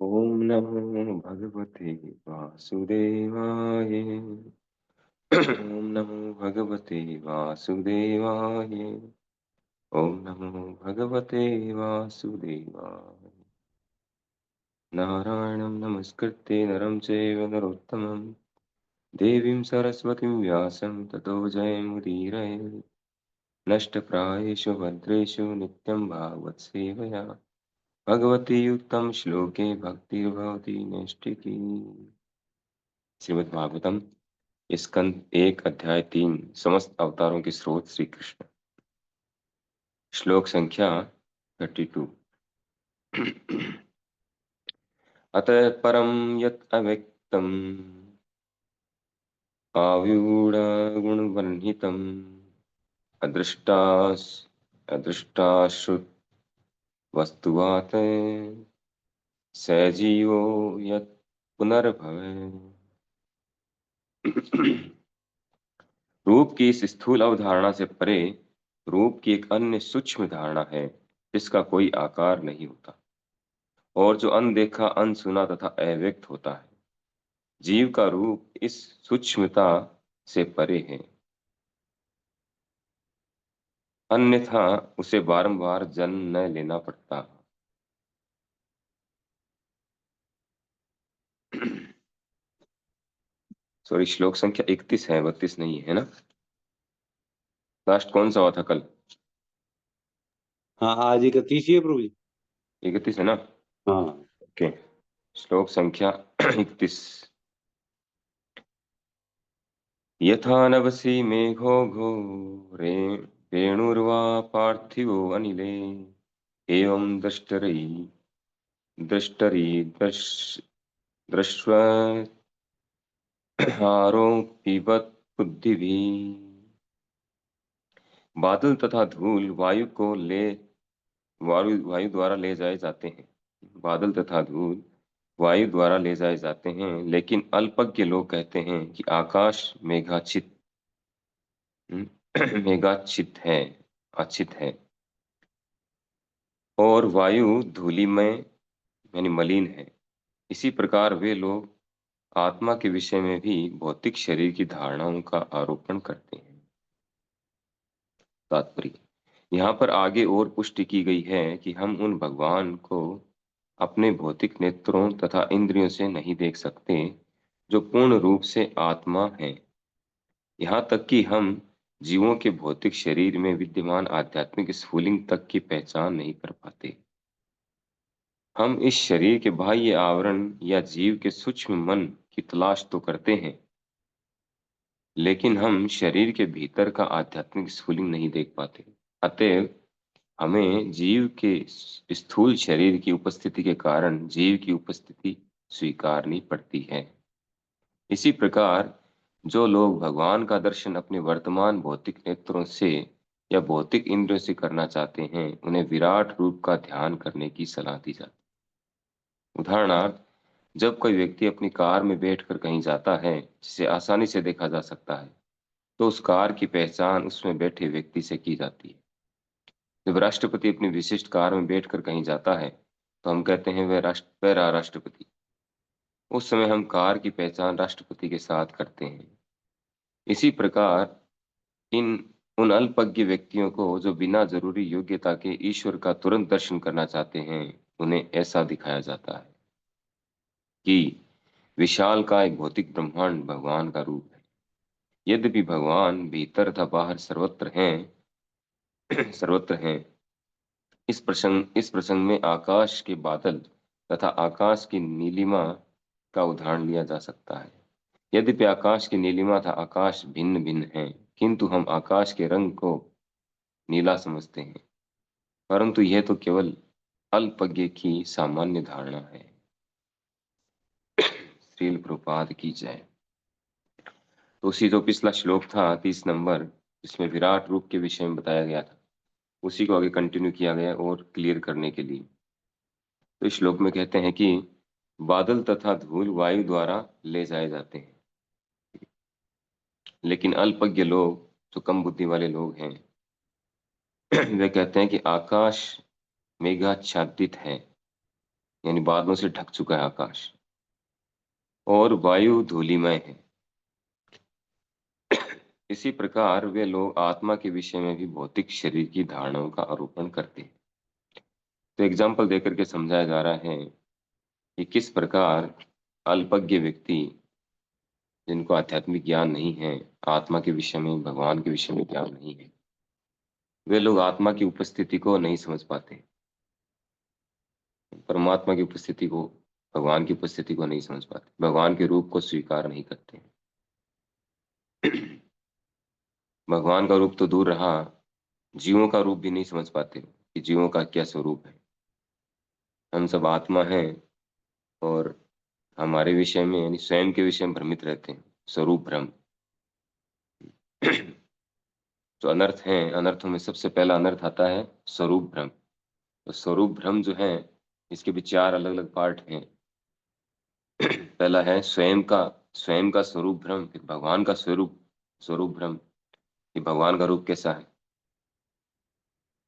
ओम नमो भगवते वासुदेवाय। ओम नमो भगवते वासुदेवाय। ओम नमो भगवते वासुदेवाय। नारायणं नमस्कृत्य नरं चैव नरोत्तमं देवीं सरस्वतीं व्यासं ततो जयमुदीरये। नष्टप्रायेषु भद्रेषु नित्यं भागवत सेवया भगवती उत्तम श्लोके भक्तिर्भवति नैष्ठिकी। श्रीमद् भागवतम स्कंद 1 अध्याय 3 समस्त अवतारों के स्रोत श्री कृष्ण। श्लोक संख्या 32। अतः परम यत् अव्यक्तम् आव्यूढगुणवर्णितम् अदृष्टास् अदृष्टाश्रुत वस्तुवात् स जीवो यत् पुनर्भवे। रूप की इस स्थूल अवधारणा से परे रूप की एक अन्य सूक्ष्म धारणा है जिसका कोई आकार नहीं होता और जो अनदेखा अनसुना तथा अव्यक्त होता है। जीव का रूप इस सूक्ष्मता से परे है, अन्यथा उसे बारंबार जन्म न लेना पड़ता। सॉरी, श्लोक संख्या 31 है, 32 नहीं है ना। लास्ट कौन सा हुआ था कल? हाँ, आज 31 ही है प्रभु जी। 31 है ना। हाँ। ओके, श्लोक संख्या 31। यथा नभसि मेघो घोरे रेणुर्वा पार्थिवो अनिले एवं दृष्ट्वा हारोऽपिबत् बुद्धिभिः। बादल तथा धूल वायु द्वारा ले जाए जाते हैं। बादल तथा धूल वायु द्वारा ले जाए जाते हैं, लेकिन अल्पज्ञ लोग कहते हैं कि आकाश मेघाच्छित है, आच्छित है, और वायु धूलिमय यानी मलिन है। इसी प्रकार वे लोग आत्मा के विषय में भी भौतिक शरीर की धारणाओं का आरोपण करते हैं। तात्पर्य, यहाँ पर आगे और पुष्टि की गई है कि हम उन भगवान को अपने भौतिक नेत्रों तथा इंद्रियों से नहीं देख सकते जो पूर्ण रूप से आत्मा है। यहाँ तक कि हम जीवों के भौतिक शरीर में विद्यमान आध्यात्मिक स्फुलिंग तक की पहचान नहीं कर पाते। हम इस शरीर के बाह्य आवरण या जीव के सूक्ष्म मन की तलाश तो करते हैं, लेकिन हम शरीर के भीतर का आध्यात्मिक स्फुलिंग नहीं देख पाते। अतएव हमें जीव के स्थूल शरीर की उपस्थिति के कारण जीव की उपस्थिति स्वीकारनी पड़ती है। इसी प्रकार जो लोग भगवान का दर्शन अपने वर्तमान भौतिक नेत्रों से या भौतिक इंद्रियों से करना चाहते हैं, उन्हें विराट रूप का ध्यान करने की सलाह दी जाती है। उदाहरणार्थ, जब कोई व्यक्ति अपनी कार में बैठकर कहीं जाता है जिसे आसानी से देखा जा सकता है, तो उस कार की पहचान उसमें बैठे व्यक्ति से की जाती है। जब राष्ट्रपति अपनी विशिष्ट कार में बैठकर कहीं जाता है तो हम कहते हैं वह रहा राष्ट्रपति। उस समय हम कार की पहचान राष्ट्रपति के साथ करते हैं। इसी प्रकार इन उन अल्पज्ञ व्यक्तियों को जो बिना जरूरी योग्यता के ईश्वर का तुरंत दर्शन करना चाहते हैं, उन्हें ऐसा दिखाया जाता है कि विशाल का एक भौतिक ब्रह्मांड भगवान का रूप है। यद्यपि भगवान भीतर तथा बाहर सर्वत्र हैं सर्वत्र हैं। इस प्रसंग में आकाश के बादल तथा आकाश की नीलिमा का उदाहरण लिया जा सकता है। यद्यपि आकाश की नीलिमा तथा आकाश भिन्न भिन्न हैं, किंतु हम आकाश के रंग को नीला समझते हैं, परंतु यह तो केवल अल्पज्ञ की सामान्य धारणा है। श्रील प्रभुपाद की जय। तो उसी जो पिछला श्लोक था 30 नंबर, जिसमें विराट रूप के विषय में बताया गया था, उसी को आगे कंटिन्यू किया गया और क्लियर करने के लिए। तो इस श्लोक में कहते हैं कि बादल तथा धूल वायु द्वारा ले जाए जाते हैं, लेकिन अल्पज्ञ लोग, जो कम बुद्धि वाले लोग हैं, वे कहते हैं कि आकाश मेघाच्छादित है यानी बादलों से ढक चुका है आकाश, और वायु धूलिमय है। इसी प्रकार वे लोग आत्मा के विषय में भी भौतिक शरीर की धारणाओं का आरोपण करते हैं। तो एग्जाम्पल देकर के समझाया जा रहा है कि किस प्रकार अल्पज्ञ व्यक्ति, जिनको आध्यात्मिक ज्ञान नहीं है, आत्मा के विषय में, भगवान के विषय में ज्ञान नहीं है, वे लोग आत्मा की उपस्थिति को नहीं समझ पाते, परमात्मा की उपस्थिति को, भगवान की उपस्थिति को नहीं समझ पाते, भगवान के रूप को स्वीकार नहीं करते। भगवान का रूप तो दूर रहा, जीवों का रूप भी नहीं समझ पाते कि जीवों का क्या स्वरूप है। हम सब आत्मा हैं, और हमारे विषय में यानी स्वयं के विषय में भ्रमित रहते हैं, स्वरूप भ्रम। जो अनर्थ है, अनर्थों में सबसे पहला अनर्थ आता है स्वरूप भ्रम। तो स्वरूप भ्रम जो है, इसके भी चार अलग अलग पार्ट हैं। पहला है स्वयं का स्वरूप भ्रम, फिर भगवान का स्वरूप स्वरूप भ्रम, कि भगवान का रूप कैसा है,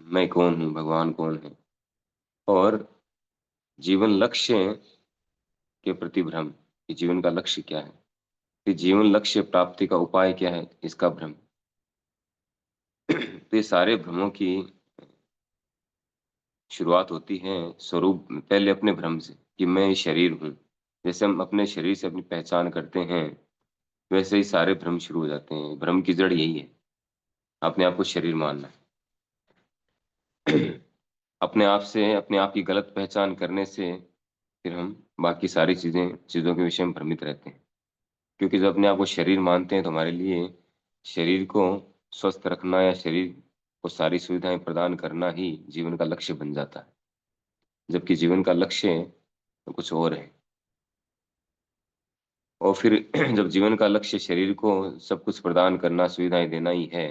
मैं कौन हूँ, भगवान कौन है, और जीवन लक्ष्य के प्रति भ्रम, कि जीवन का लक्ष्य क्या है, कि जीवन लक्ष्य प्राप्ति का उपाय क्या है, इसका भ्रम। तो ये सारे भ्रमों की शुरुआत होती है स्वरूप, पहले अपने भ्रम से, कि मैं शरीर हूँ। जैसे हम अपने शरीर से अपनी पहचान करते हैं, वैसे ही सारे भ्रम शुरू हो जाते हैं। भ्रम की जड़ यही है, अपने आप को शरीर मानना। अपने आप से अपने आप की गलत पहचान करने से फिर हम बाकी सारी चीजों के विषय में भ्रमित रहते हैं। क्योंकि जब अपने आप को शरीर मानते हैं, तो हमारे लिए शरीर को स्वस्थ रखना या शरीर को सारी सुविधाएं प्रदान करना ही जीवन का लक्ष्य बन जाता है, जबकि जीवन का लक्ष्य तो कुछ और है। और फिर जब जीवन का लक्ष्य शरीर को सब कुछ प्रदान करना, सुविधाएं देना ही है,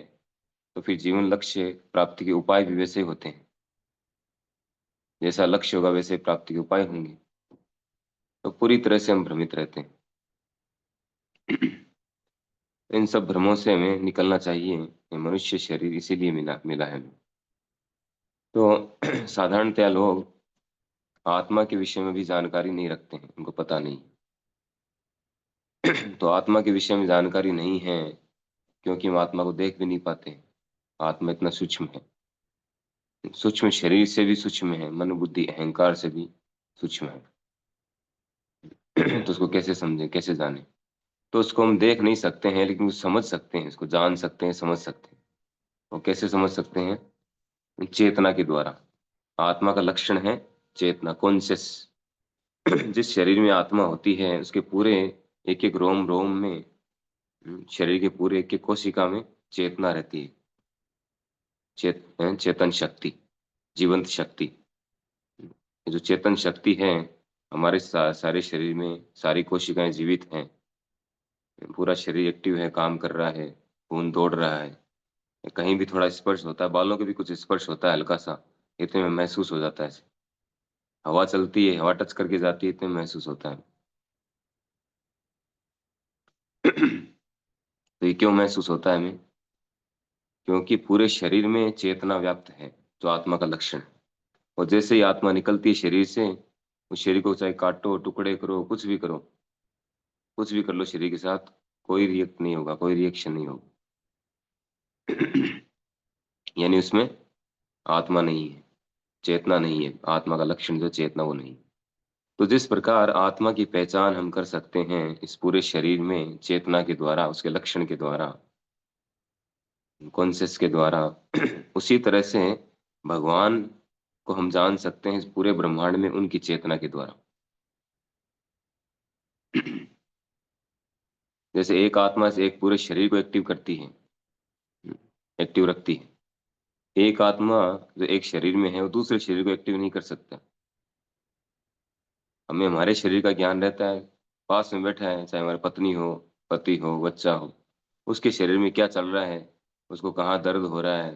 तो फिर जीवन लक्ष्य प्राप्ति के उपाय भी वैसे होते हैं। जैसा लक्ष्य होगा वैसे प्राप्ति के उपाय होंगे। तो पूरी तरह से हम भ्रमित रहते हैं। इन सब भ्रमों से हमें निकलना चाहिए। ये मनुष्य शरीर इसीलिए मिला मिला है हमें। तो साधारणतया लोग आत्मा के विषय में भी जानकारी नहीं रखते हैं, उनको पता नहीं। तो आत्मा के विषय में जानकारी नहीं है, क्योंकि हम आत्मा को देख भी नहीं पाते। आत्मा इतना सूक्ष्म है, सूक्ष्म शरीर से भी सूक्ष्म है, मन बुद्धि अहंकार से भी सूक्ष्म है। तो उसको कैसे समझें, कैसे जाने? तो उसको हम देख नहीं सकते हैं, लेकिन उसको समझ सकते हैं, इसको जान सकते हैं, समझ सकते हैं। और कैसे समझ सकते हैं? चेतना के द्वारा। आत्मा का लक्षण है चेतना, कॉन्शियस। जिस शरीर में आत्मा होती है, उसके पूरे एक एक रोम रोम में, शरीर के पूरे एक एक कोशिका में चेतना रहती है। चेतन शक्ति, जीवंत शक्ति। ये जो चेतन शक्ति है, हमारे सारे शरीर में सारी कोशिकाएं जीवित हैं। पूरा शरीर एक्टिव है, काम कर रहा है, खून दौड़ रहा है। कहीं भी थोड़ा स्पर्श होता है, बालों के भी कुछ स्पर्श होता है हल्का सा, इतने में महसूस हो जाता है। हवा चलती है, हवा टच करके जाती है, इतने में महसूस होता है। तो ये क्यों महसूस होता है हमें? क्योंकि पूरे शरीर में चेतना व्याप्त है, जो आत्मा का लक्षण है। और जैसे ही आत्मा निकलती है शरीर से, उस शरीर को चाहे काटो, टुकड़े करो, कुछ भी करो, कुछ भी कर लो शरीर के साथ, कोई रिएक्ट नहीं होगा, कोई रिएक्शन नहीं होगा। यानी उसमें आत्मा नहीं है, चेतना नहीं है। आत्मा का लक्षण जो चेतना, वो नहीं। तो जिस प्रकार आत्मा की पहचान हम कर सकते हैं इस पूरे शरीर में चेतना के द्वारा, उसके लक्षण के द्वारा, कॉन्शियस के द्वारा, उसी तरह से भगवान को हम जान सकते हैं इस पूरे ब्रह्मांड में उनकी चेतना के द्वारा। जैसे एक आत्मा से एक पूरे शरीर को एक्टिव करती है, एक्टिव रखती है। एक आत्मा जो एक शरीर में है, वो दूसरे शरीर को एक्टिव नहीं कर सकता। हमें हमारे शरीर का ज्ञान रहता है, पास में बैठा है, चाहे हमारी पत्नी हो, पति हो, बच्चा हो, उसके शरीर में क्या चल रहा है, उसको कहाँ दर्द हो रहा है,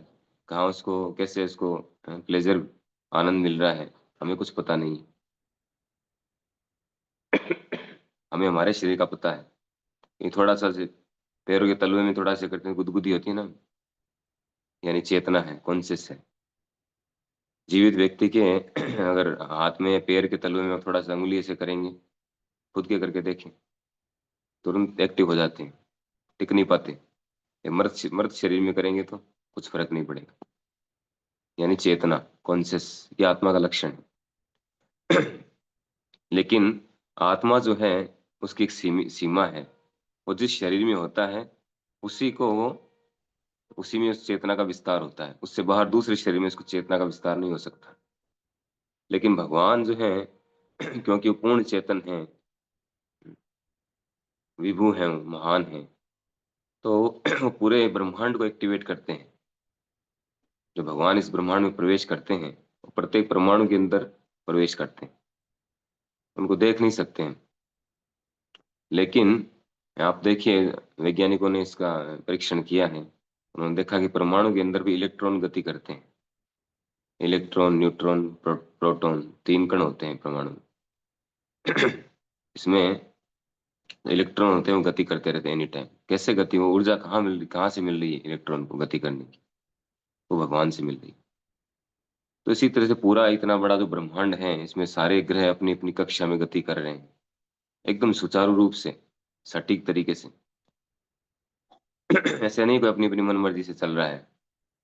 कहाँ उसको कैसे उसको प्लेजर, आनंद मिल रहा है, हमें कुछ पता नहीं। हमें हमारे शरीर का पता है। ये थोड़ा सा पैरों के तलवे में थोड़ा सा करते हैं, गुदगुदी होती है ना, यानी चेतना है, कॉन्शियस है। जीवित व्यक्ति के अगर हाथ में या पैर के तलवे में थोड़ा सा अंगुली ऐसे करेंगे, खुद के करके देखें, तुरंत एक्टिव हो जाते हैं, टिक नहीं पाते। ये मर्द मर्द शरीर में करेंगे तो कुछ फर्क नहीं पड़ेगा। यानी चेतना, कॉन्शियस, ये आत्मा का लक्षण है। लेकिन आत्मा जो है, उसकी एक सीमा है। वो जिस शरीर में होता है, उसी को वो उसी में उस चेतना का विस्तार होता है। उससे बाहर दूसरे शरीर में उसको चेतना का विस्तार नहीं हो सकता। लेकिन भगवान जो है, क्योंकि वो पूर्ण चेतन है, विभु हैं, वो महान हैं, तो वो पूरे ब्रह्मांड को एक्टिवेट करते हैं। जो भगवान इस ब्रह्मांड में प्रवेश करते हैं, वो प्रत्येक परमाणु के अंदर प्रवेश करते हैं। उनको देख नहीं सकते हैं, लेकिन आप देखिए, वैज्ञानिकों ने इसका परीक्षण किया है। उन्होंने देखा कि परमाणु के अंदर भी इलेक्ट्रॉन गति करते हैं। इलेक्ट्रॉन, न्यूट्रॉन, प्रोटॉन, तीन कण होते हैं परमाणु में। इसमें इलेक्ट्रॉन होते हैं, वो गति करते रहते हैं एनी टाइम। कैसे गति, वो ऊर्जा कहाँ से मिल रही है इलेक्ट्रॉन को गति करने की? वो भगवान से मिल रही है। तो इसी तरह से पूरा इतना बड़ा जो ब्रह्मांड है, इसमें सारे ग्रह अपनी अपनी कक्षा में गति कर रहे हैं, एकदम सुचारू रूप से, सटीक तरीके से। ऐसे नहीं कोई अपनी अपनी मन मर्जी से चल रहा है।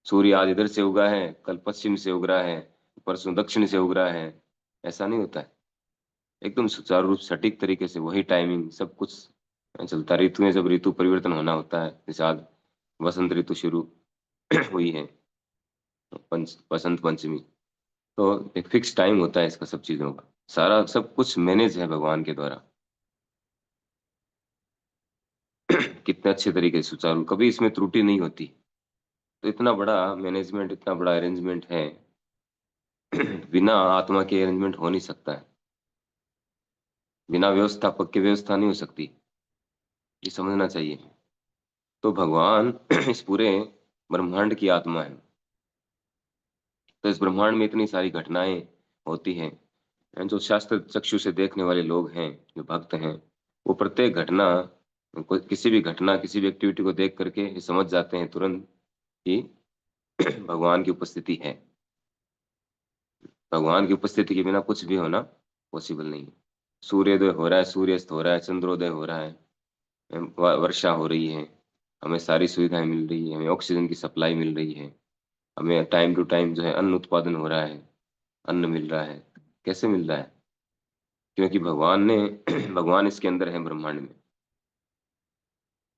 सूर्य आज इधर से उगा है, कल पश्चिम से उग रहा है, परसों दक्षिण से उग रहा है। ऐसा नहीं होता है। एकदम सुचारू रूप, सटीक तरीके से, वही टाइमिंग, सब कुछ चलता है। ऋतुएं, जब ऋतु परिवर्तन होना होता है, जैसे आज वसंत ऋतु शुरू हुई है, बसंत पंचमी, तो एक फिक्स टाइम होता है इसका, सब चीजों का। सारा सब कुछ मैनेज है भगवान के द्वारा। कितने अच्छे तरीके से सुचारू, कभी इसमें त्रुटि नहीं होती। तो इतना बड़ा मैनेजमेंट, इतना बड़ा अरेंजमेंट है, बिना आत्मा के अरेंजमेंट हो नहीं सकता है। बिना व्यवस्थापक के व्यवस्था नहीं हो सकती, ये समझना चाहिए। तो भगवान इस पूरे ब्रह्मांड की आत्मा है। तो इस ब्रह्मांड में इतनी सारी घटनाएं होती हैं। जो शास्त्र चक्षु से देखने वाले लोग हैं, जो भक्त हैं, वो प्रत्येक घटना, किसी भी घटना, किसी भी एक्टिविटी को देख करके ये समझ जाते हैं तुरंत कि भगवान की उपस्थिति है। भगवान की उपस्थिति के बिना कुछ भी होना पॉसिबल नहीं है। सूर्योदय हो रहा है, सूर्यास्त हो रहा है, चंद्रोदय हो रहा है, वर्षा हो रही है, हमें सारी सुविधाएं मिल रही है, हमें ऑक्सीजन की सप्लाई मिल रही है, हमें टाइम टू टाइम जो है अन्न उत्पादन हो रहा है, अन्न मिल रहा है। कैसे मिल रहा है? क्योंकि भगवान ने भगवान इसके अंदर है ब्रह्मांड में।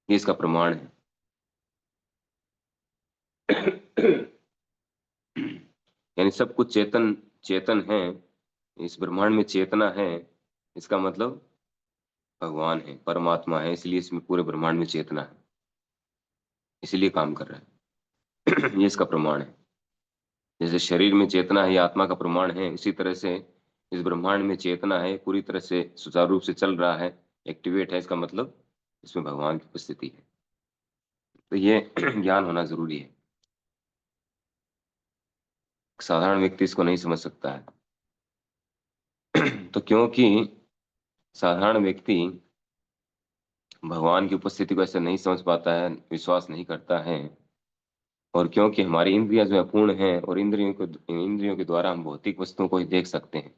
ये इसका प्रमाण है। यानी सब कुछ चेतन, चेतन है। इस ब्रह्मांड में चेतना है, इसका मतलब भगवान है, परमात्मा है, इसलिए इसमें पूरे ब्रह्मांड में चेतना है, इसलिए काम कर रहा है। ये इसका प्रमाण है। जैसे शरीर में चेतना है, ये आत्मा का प्रमाण है, इसी तरह से इस ब्रह्मांड में चेतना है, पूरी तरह से सुचारू रूप से चल रहा है, एक्टिवेट है, इसका मतलब इसमें भगवान की उपस्थिति है। तो ये ज्ञान होना जरूरी है। साधारण व्यक्ति इसको नहीं समझ सकता है। तो क्योंकि साधारण व्यक्ति भगवान की उपस्थिति को ऐसे नहीं समझ पाता है, विश्वास नहीं करता है, और क्योंकि हमारी इंद्रियां जो है अपूर्ण हैं, और इंद्रियों के द्वारा हम भौतिक वस्तुओं को ही देख सकते हैं,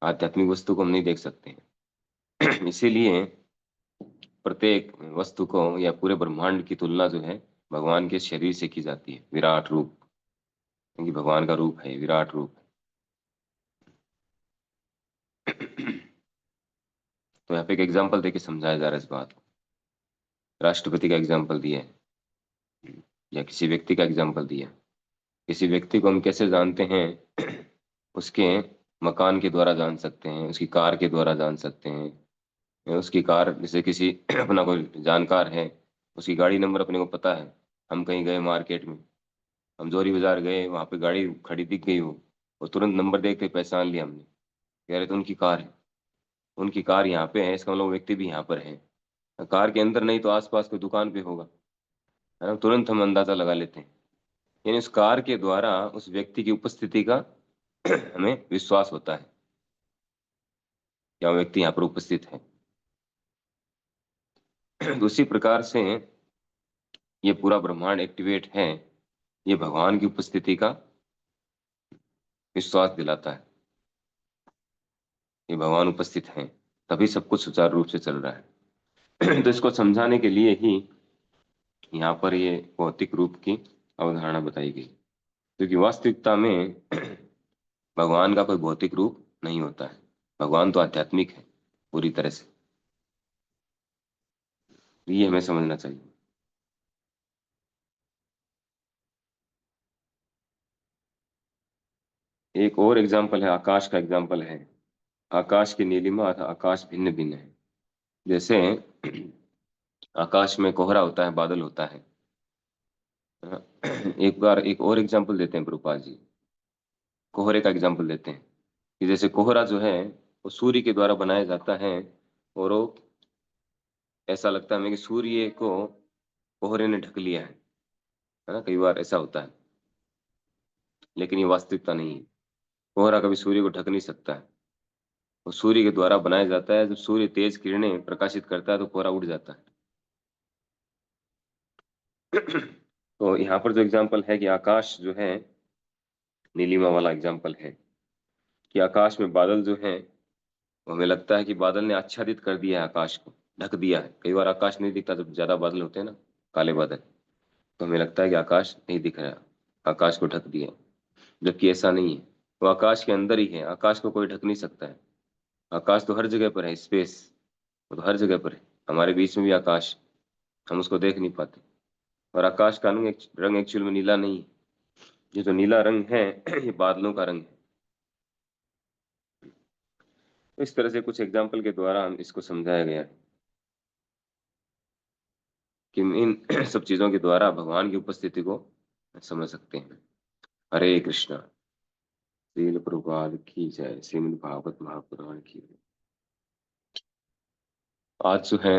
आध्यात्मिक वस्तु को हम नहीं देख सकते हैं। इसीलिए प्रत्येक वस्तु को या पूरे ब्रह्मांड की तुलना जो है भगवान के शरीर से की जाती है, विराट रूप, क्योंकि भगवान का रूप है, विराट रूप है। तो यहाँ पे एक एग्जाम्पल देके समझाया जा रहा है इस बात को। राष्ट्रपति का एग्जाम्पल दिया है, या किसी व्यक्ति का एग्जाम्पल दिया है। किसी व्यक्ति को हम कैसे जानते हैं? उसके मकान के द्वारा जान सकते हैं, उसकी कार के द्वारा जान सकते हैं। उसकी कार, जैसे किसी अपना कोई जानकार है, उसकी गाड़ी नंबर अपने को पता है। हम कहीं गए मार्केट में, हम जोरी बाजार गए, वहां पे गाड़ी खड़ी दिख गई हो, और तुरंत नंबर देख के पहचान लिया हमने, कह रहे तो उनकी कार है, उनकी कार यहाँ पे है, इसका मतलब वो व्यक्ति भी यहाँ पर है। कार के अंदर नहीं तो आसपास कोई दुकान पे होगा, है ना? तुरंत हम अंदाजा लगा लेते हैं। यानी उस कार के द्वारा उस व्यक्ति की उपस्थिति का हमें विश्वास होता है, क्या वो व्यक्ति यहाँ पर उपस्थित है। तो उसी प्रकार से ये पूरा ब्रह्मांड एक्टिवेट है, ये भगवान की उपस्थिति का विश्वास दिलाता है कि भगवान उपस्थित हैं, तभी सब कुछ सुचारू रूप से चल रहा है। तो इसको समझाने के लिए ही यहाँ पर ये भौतिक रूप की अवधारणा बताई गई, क्योंकि वास्तविकता में भगवान का कोई भौतिक रूप नहीं होता है। भगवान तो आध्यात्मिक है पूरी तरह से। ये हमें समझना चाहिए। एक और एग्जाम्पल है, आकाश का एग्जाम्पल है। आकाश की नीलिमा अथवा आकाश भिन्न भिन्न है। जैसे आकाश में कोहरा होता है, बादल होता है। एक बार एक और एग्जाम्पल देते हैं प्रभुपाद जी। कोहरे का एग्जाम्पल देते हैं कि जैसे कोहरा जो है वो सूर्य के द्वारा बनाया जाता है, और वो ऐसा लगता है हमें कि सूर्य को कोहरे ने ढक लिया है ना, कई बार ऐसा होता है। लेकिन ये वास्तविकता नहीं है। कोहरा कभी सूर्य को ढक नहीं सकता है। वो सूर्य के द्वारा बनाया जाता है। जब सूर्य तेज किरणें प्रकाशित करता है तो कोहरा उड़ जाता है। तो यहाँ पर जो एग्जाम्पल है कि आकाश जो है, नीलिमा वाला एग्जाम्पल है कि आकाश में बादल जो है, वो हमें लगता है कि बादल ने आच्छादित कर दिया है, आकाश को ढक दिया है। कई बार आकाश नहीं दिखता जब ज्यादा बादल होते हैं ना, काले बादल, तो हमें लगता है कि आकाश नहीं दिख रहा, आकाश को ढक दिया। जबकि ऐसा नहीं है, वो आकाश के अंदर ही है। आकाश को कोई ढक नहीं सकता है। आकाश तो हर जगह पर है, स्पेस, वो तो हर जगह पर है। हमारे बीच में भी आकाश, हम उसको देख नहीं पाते। और आकाश का रंग एक्चुअल में नीला नहीं है। ये जो नीला रंग है ये बादलों का रंग है। तो इस तरह से कुछ एग्जाम्पल के द्वारा हम इसको समझाया गया है कि इन सब चीजों के द्वारा भगवान की उपस्थिति को समझ सकते हैं। हरे कृष्णा। श्रील प्रभुपाद की जय। श्रीमद् भागवत महापुराण की। आज जो है